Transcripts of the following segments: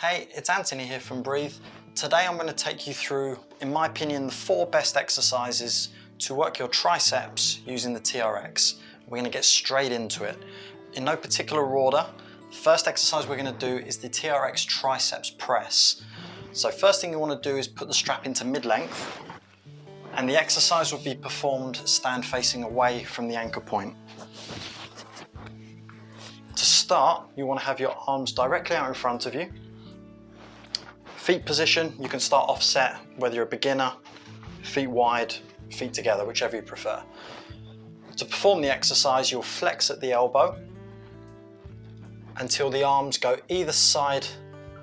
Hey, it's Anthony here from Breathe. Today I'm going to take you through, in my opinion, the 4 best exercises to work your triceps using the TRX. We're going to get straight into it. In no particular order, the first exercise we're going to do is the TRX Triceps Press. So first thing you want to do is put the strap into mid-length, and the exercise will be performed stand facing away from the anchor point. To start, you want to have your arms directly out in front of you. Feet position, you can start offset, whether you're a beginner, feet wide, feet together, whichever you prefer. To perform the exercise, you'll flex at the elbow until the arms go either side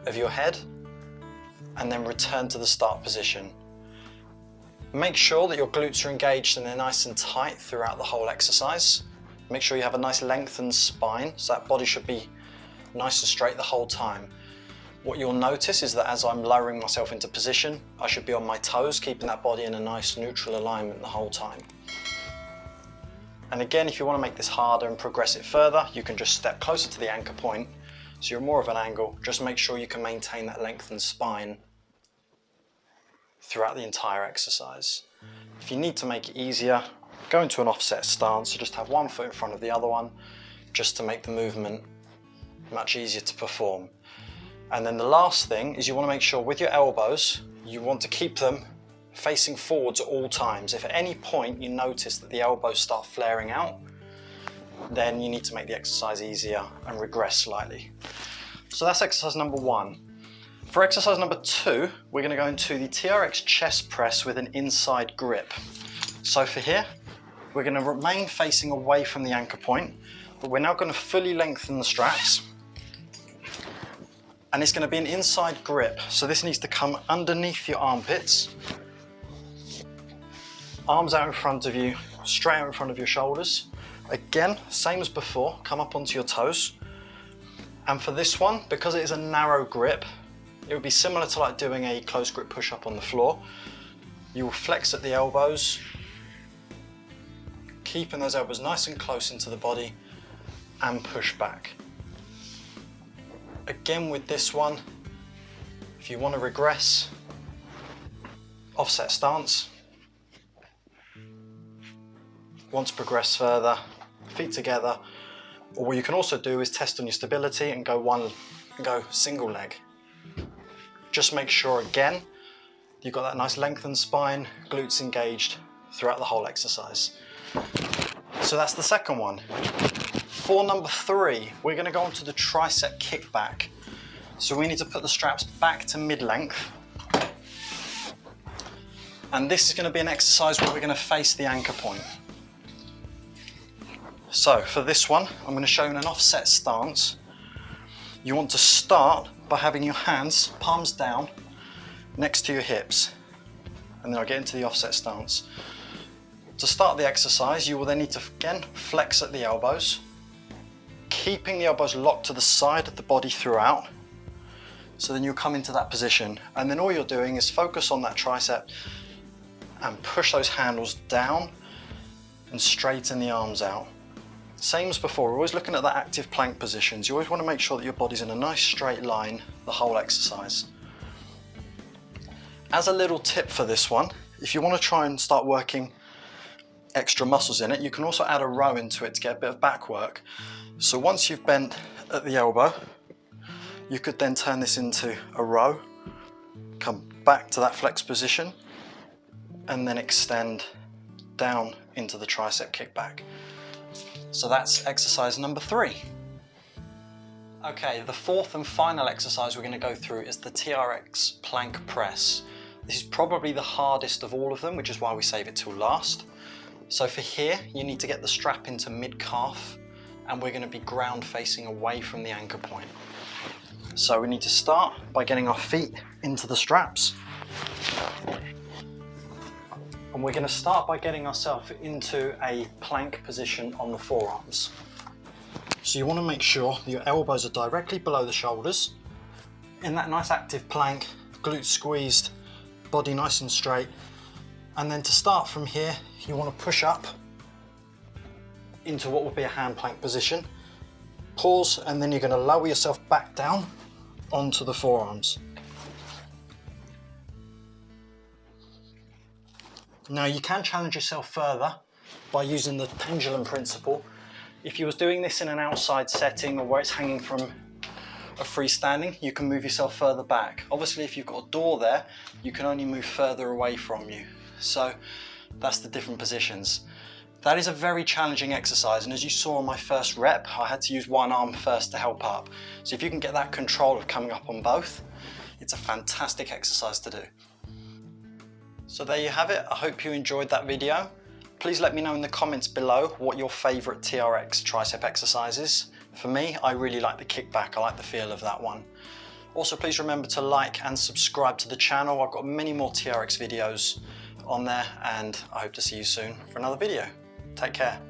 of your head and then return to the start position. Make sure that your glutes are engaged and they're nice and tight throughout the whole exercise. Make sure you have a nice lengthened spine, so that body should be nice and straight the whole time. What you'll notice is that as I'm lowering myself into position, I should be on my toes, keeping that body in a nice neutral alignment the whole time. And again, if you want to make this harder and progress it further, you can just step closer to the anchor point, so you're more of an angle. Just make sure you can maintain that lengthened spine throughout the entire exercise. If you need to make it easier, go into an offset stance, so just have one foot in front of the other one, just to make the movement much easier to perform. And then the last thing is you want to make sure with your elbows, you want to keep them facing forwards at all times. If at any point you notice that the elbows start flaring out, then you need to make the exercise easier and regress slightly. So that's exercise number 1. For exercise number 2, we're going to go into the TRX Chest Press with an inside grip. So for here, we're going to remain facing away from the anchor point, but we're now going to fully lengthen the straps. And it's going to be an inside grip, so this needs to come underneath your armpits. Arms out in front of you, straight out in front of your shoulders. Again, same as before, come up onto your toes. And for this one, because it is a narrow grip, it would be similar to like doing a close grip push-up on the floor. You will flex at the elbows, keeping those elbows nice and close into the body, and push back. Again with this one, if you want to regress, offset stance. Want to progress further, feet together. Or what you can also do is test on your stability and go single leg. Just make sure again, you've got that nice lengthened spine, glutes engaged throughout the whole exercise. So that's the second one. For number 3, we're going to go on to the tricep kickback. So we need to put the straps back to mid-length. And this is going to be an exercise where we're going to face the anchor point. So for this one, I'm going to show you in an offset stance. You want to start by having your hands, palms down, next to your hips. And then I'll get into the offset stance. To start the exercise, you will then need to, again, flex at the elbows, keeping the elbows locked to the side of the body throughout. So then you'll come into that position. And then all you're doing is focus on that tricep and push those handles down and straighten the arms out. Same as before, we're always looking at the active plank positions. You always want to make sure that your body's in a nice straight line the whole exercise. As a little tip for this one, if you want to try and start working extra muscles in it, you can also add a row into it to get a bit of back work. So once you've bent at the elbow, you could then turn this into a row, come back to that flex position, and then extend down into the tricep kickback. So that's exercise number 3. Okay, the 4th and final exercise we're going to go through is the TRX Plank Press. This is probably the hardest of all of them, which is why we save it till last. So for here, you need to get the strap into mid-calf, and we're going to be ground facing away from the anchor point. So we need to start by getting our feet into the straps. And we're going to start by getting ourselves into a plank position on the forearms. So you want to make sure that your elbows are directly below the shoulders. In that nice active plank, glutes squeezed, body nice and straight. And then to start from here, you want to push up into what would be a hand plank position. Pause, and then you're going to lower yourself back down onto the forearms. Now you can challenge yourself further by using the pendulum principle. If you was doing this in an outside setting or where it's hanging from a freestanding, you can move yourself further back. Obviously, if you've got a door there, you can only move further away from you. So that's the different positions. That is a very challenging exercise, and as you saw on my first rep, I had to use one arm first to help up. So if you can get that control of coming up on both, it's a fantastic exercise to do. So there you have it. I hope you enjoyed that video. Please let me know in the comments below what your favorite TRX tricep exercise is. For me, I really like the kickback. I like the feel of that one. Also, please remember to like and subscribe to the channel. I've got many more TRX videos on there, and I hope to see you soon for another video. Take care.